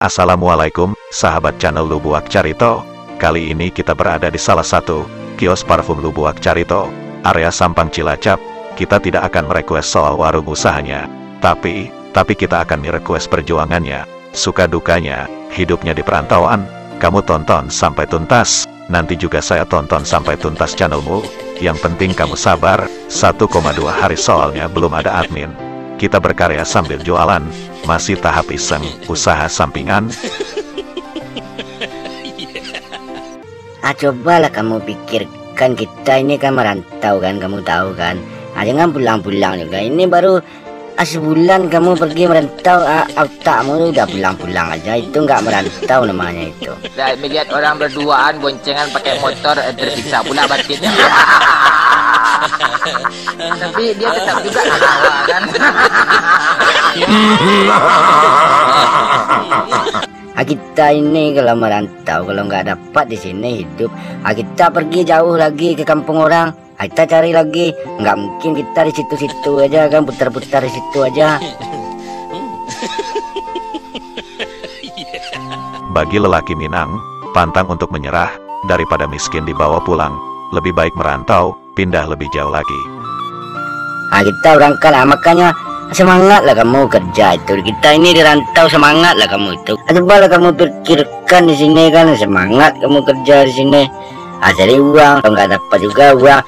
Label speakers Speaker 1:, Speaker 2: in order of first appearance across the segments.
Speaker 1: Assalamualaikum, sahabat channel Lubuak Carito. Kali ini kita berada di salah satu kios parfum Lubuak Carito, area Sampang Cilacap. Kita tidak akan merequest soal warung usahanya, tapi kita akan merequest perjuangannya, suka dukanya, hidupnya di perantauan. Kamu tonton sampai tuntas, nanti juga saya tonton sampai tuntas channelmu. Yang penting kamu sabar, 1,2 hari soalnya belum ada admin. Kita berkarya sambil jualan, masih tahap iseng, usaha sampingan.
Speaker 2: Cobalah kamu pikirkan, kita ini kan merantau kan, kamu tahu kan. Jangan pulang-pulang juga, ini baru sebulan kamu pergi merantau, otakmu udah pulang-pulang aja, itu nggak merantau namanya itu.
Speaker 3: Dan melihat orang berduaan boncengan pakai motor, tersiksa pula batinnya. Tapi dia tetap juga ketawa kan.
Speaker 2: Kita ini kalau merantau, kalau nggak dapat di sini hidup, kita pergi jauh lagi ke kampung orang, kita cari lagi. Nggak mungkin kita di situ-situ aja kan, putar-putar di situ aja.
Speaker 1: Bagi lelaki Minang, pantang untuk menyerah, daripada miskin dibawa pulang. Lebih baik merantau, pindah lebih jauh lagi.
Speaker 2: Kita berangkat, makanya semangatlah kamu kerja itu. Kita ini dirantau, semangatlah kamu itu. Cobalah kamu pikirkan di sini kan, semangat kamu kerja di sini. Cari uang, kalau nggak dapat juga uang,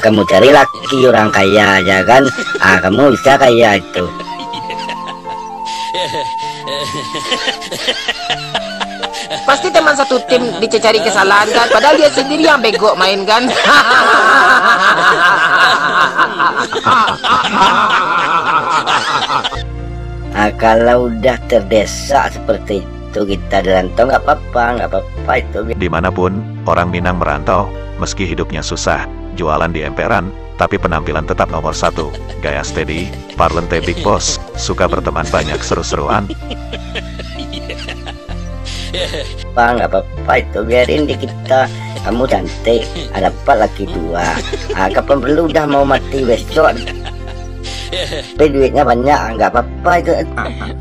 Speaker 2: kamu cari laki orang kaya aja kan. Kamu bisa kaya itu.
Speaker 3: Pasti teman satu tim dicari kesalahan kan, padahal dia sendiri yang bego main kan.
Speaker 2: Kalau udah terdesak seperti itu, kita dirantau nggak apa-apa itu.
Speaker 1: Dimanapun orang Minang merantau, meski hidupnya susah, jualan di emperan, tapi penampilan tetap nomor satu. Gaya steady, parlente big boss, suka berteman banyak seru-seruan.
Speaker 2: Nggak apa-apa itu, biarin di kita. Kamu cantik, dapat laki dua. Kapan perlu udah mau mati besok, tapi duitnya banyak, nggak apa-apa itu.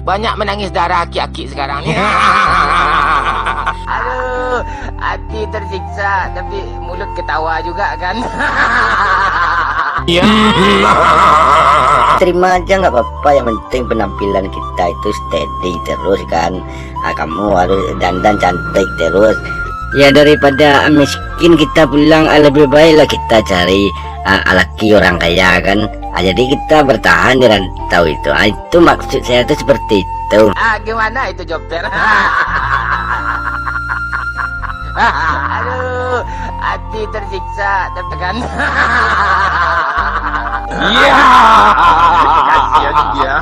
Speaker 3: Banyak menangis darah aki-aki sekarang nih. Aduh, hati tersiksa, tapi mulut ketawa juga kan.
Speaker 2: Terima aja, nggak apa-apa, yang penting penampilan kita itu steady terus kan. Kamu harus dandan cantik terus ya, daripada miskin kita pulang. Lebih baiklah kita cari laki orang kaya kan. Jadi kita bertahan di rantau itu. Itu maksud saya itu seperti itu.
Speaker 3: Gimana itu Joper? Aduh, hati tersiksa, tekan. Kasihan dia.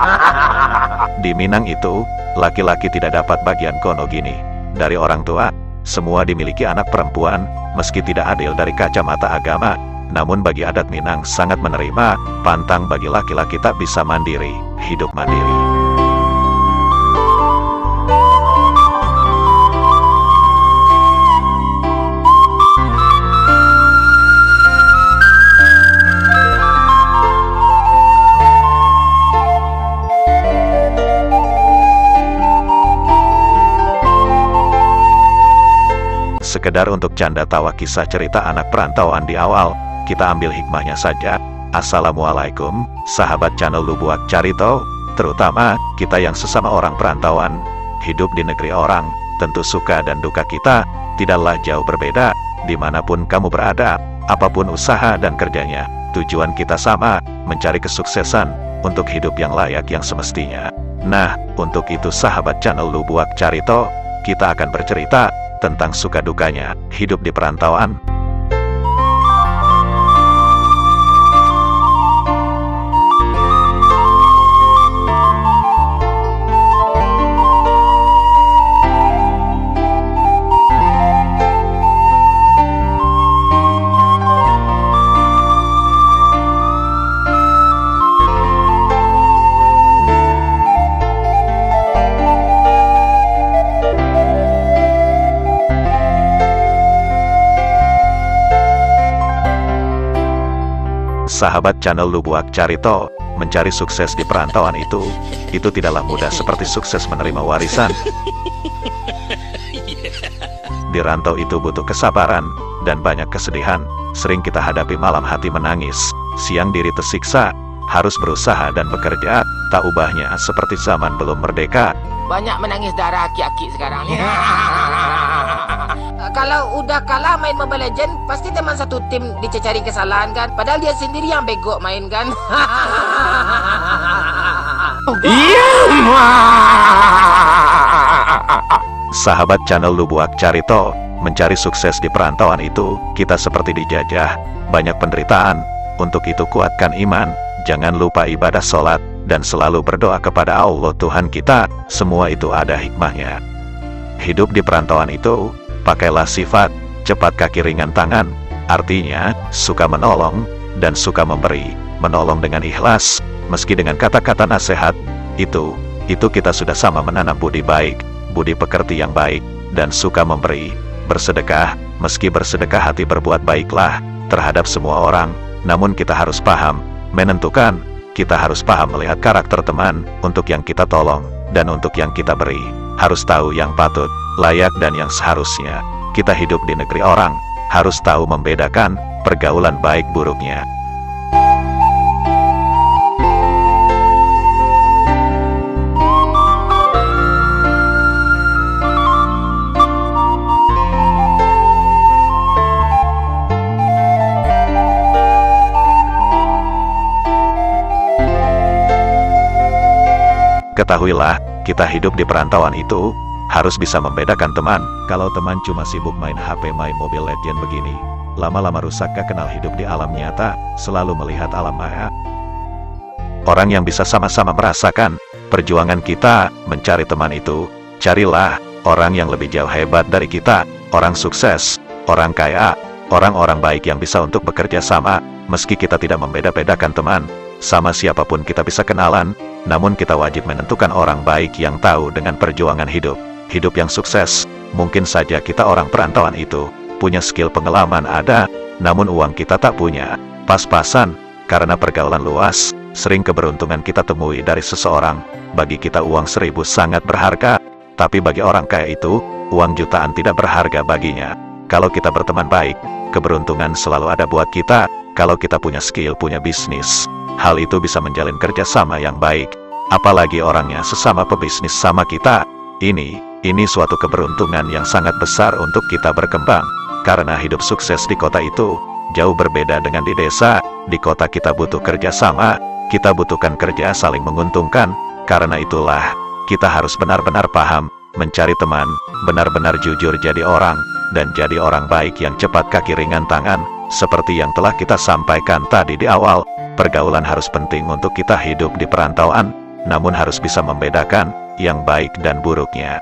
Speaker 1: Di Minang itu, laki-laki tidak dapat bagian kono gini. Dari orang tua, semua dimiliki anak perempuan, meski tidak adil dari kacamata agama. Namun bagi adat Minang sangat menerima, pantang bagi laki-laki tak bisa mandiri, hidup mandiri. Sekedar untuk canda tawa kisah cerita anak perantauan di awal, kita ambil hikmahnya saja. Assalamualaikum, sahabat channel Lubuak Carito, terutama kita yang sesama orang perantauan. Hidup di negeri orang, tentu suka dan duka kita tidaklah jauh berbeda. Dimanapun kamu berada, apapun usaha dan kerjanya, tujuan kita sama, mencari kesuksesan, untuk hidup yang layak yang semestinya. Nah, untuk itu sahabat channel Lubuak Carito, kita akan bercerita tentang suka dukanya hidup di perantauan. Sahabat channel Lubuak Carito, mencari sukses di perantauan itu tidaklah mudah seperti sukses menerima warisan. Di rantau itu butuh kesabaran dan banyak kesedihan. Sering kita hadapi malam hati menangis, siang diri tersiksa, harus berusaha dan bekerja, tak ubahnya seperti zaman belum merdeka.
Speaker 3: Banyak menangis darah aki-aki sekarang ni. Kalau udah kalah main Mobile Legend, pasti teman satu tim dicari kesalahan kan? Padahal dia sendiri yang bego main kan?
Speaker 1: Sahabat channel Lubuak Carito, mencari sukses di perantauan itu, kita seperti dijajah, banyak penderitaan. Untuk itu kuatkan iman, jangan lupa ibadah sholat, dan selalu berdoa kepada Allah Tuhan kita, semua itu ada hikmahnya. Hidup di perantauan itu, pakailah sifat, cepat kaki ringan tangan, artinya, suka menolong, dan suka memberi, menolong dengan ikhlas, meski dengan kata-kata nasihat, itu kita sudah sama menanam budi baik, budi pekerti yang baik, dan suka memberi, bersedekah, meski bersedekah hati berbuat baiklah, terhadap semua orang, namun kita harus paham, menentukan, kita harus paham melihat karakter teman, untuk yang kita tolong, dan untuk yang kita beri, harus tahu yang patut, layak dan yang seharusnya. Kita hidup di negeri orang, harus tahu membedakan, pergaulan baik buruknya. Ketahuilah, kita hidup di perantauan itu, harus bisa membedakan teman. Kalau teman cuma sibuk main HP, main Mobile Legend begini, lama-lama rusak gak kenal hidup di alam nyata, selalu melihat alam maya. Orang yang bisa sama-sama merasakan perjuangan kita mencari teman itu, carilah orang yang lebih jauh hebat dari kita, orang sukses, orang kaya, orang-orang baik yang bisa untuk bekerja sama, meski kita tidak membeda-bedakan teman. Sama siapapun kita bisa kenalan, namun kita wajib menentukan orang baik yang tahu dengan perjuangan hidup. Hidup yang sukses, mungkin saja kita orang perantauan itu, punya skill pengalaman ada, namun uang kita tak punya, pas-pasan, karena pergaulan luas, sering keberuntungan kita temui dari seseorang, bagi kita uang 1000 sangat berharga, tapi bagi orang kaya itu, uang jutaan tidak berharga baginya. Kalau kita berteman baik, keberuntungan selalu ada buat kita, kalau kita punya skill, punya bisnis. Hal itu bisa menjalin kerjasama yang baik, apalagi orangnya sesama pebisnis sama kita. Ini suatu keberuntungan yang sangat besar untuk kita berkembang, karena hidup sukses di kota itu, jauh berbeda dengan di desa. Di kota kita butuh kerjasama, kita butuhkan kerja saling menguntungkan, karena itulah, kita harus benar-benar paham, mencari teman, benar-benar jujur jadi orang, dan jadi orang baik yang cepat kaki ringan tangan, seperti yang telah kita sampaikan tadi di awal. Pergaulan harus penting untuk kita hidup di perantauan, namun harus bisa membedakan yang baik dan buruknya.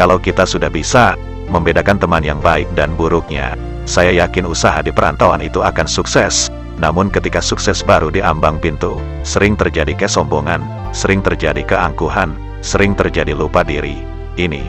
Speaker 1: Kalau kita sudah bisa membedakan teman yang baik dan buruknya, saya yakin usaha di perantauan itu akan sukses. Namun ketika sukses baru di ambang pintu, sering terjadi kesombongan, sering terjadi keangkuhan, sering terjadi lupa diri. Ini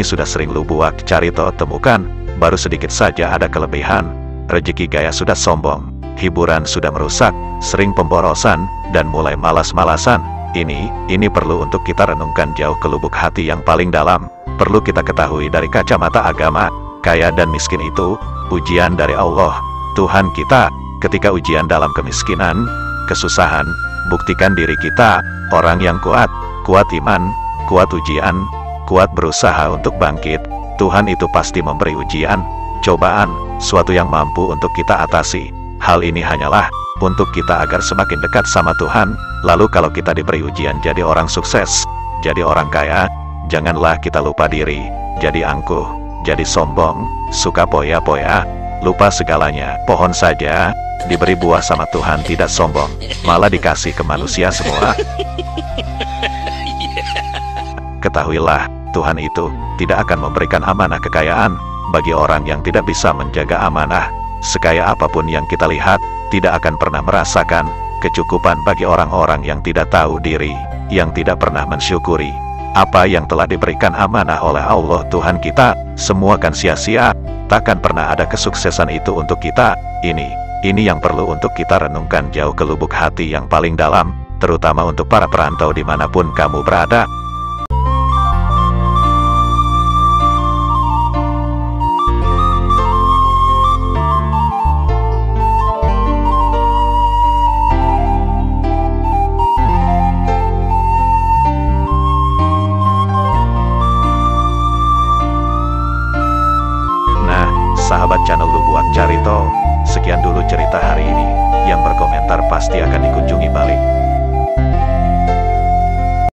Speaker 1: sudah sering Lubuak Carito temukan, baru sedikit saja ada kelebihan, rezeki gaya sudah sombong, hiburan sudah merusak, sering pemborosan, dan mulai malas-malasan. Ini perlu untuk kita renungkan jauh ke lubuk hati yang paling dalam. Perlu kita ketahui dari kacamata agama, kaya dan miskin itu, ujian dari Allah, Tuhan kita. Ketika ujian dalam kemiskinan, kesusahan, buktikan diri kita, orang yang kuat iman, kuat ujian, kuat berusaha untuk bangkit. Tuhan itu pasti memberi ujian, cobaan, suatu yang mampu untuk kita atasi. Hal ini hanyalah untuk kita agar semakin dekat sama Tuhan. Lalu kalau kita diberi ujian jadi orang sukses, jadi orang kaya, janganlah kita lupa diri, jadi angkuh, jadi sombong, suka poya-poya, lupa segalanya. Pohon saja diberi buah sama Tuhan tidak sombong, malah dikasih ke manusia semua. Ketahuilah, Tuhan itu tidak akan memberikan amanah kekayaan bagi orang yang tidak bisa menjaga amanah. Sekaya apapun yang kita lihat, tidak akan pernah merasakan kecukupan bagi orang-orang yang tidak tahu diri, yang tidak pernah mensyukuri apa yang telah diberikan amanah oleh Allah Tuhan kita. Semua kan sia-sia, takkan pernah ada kesuksesan itu untuk kita. Ini yang perlu untuk kita renungkan jauh ke lubuk hati yang paling dalam, terutama untuk para perantau dimanapun kamu berada. Sahabat channel Lubuak Carito, sekian dulu cerita hari ini. Yang berkomentar pasti akan dikunjungi balik.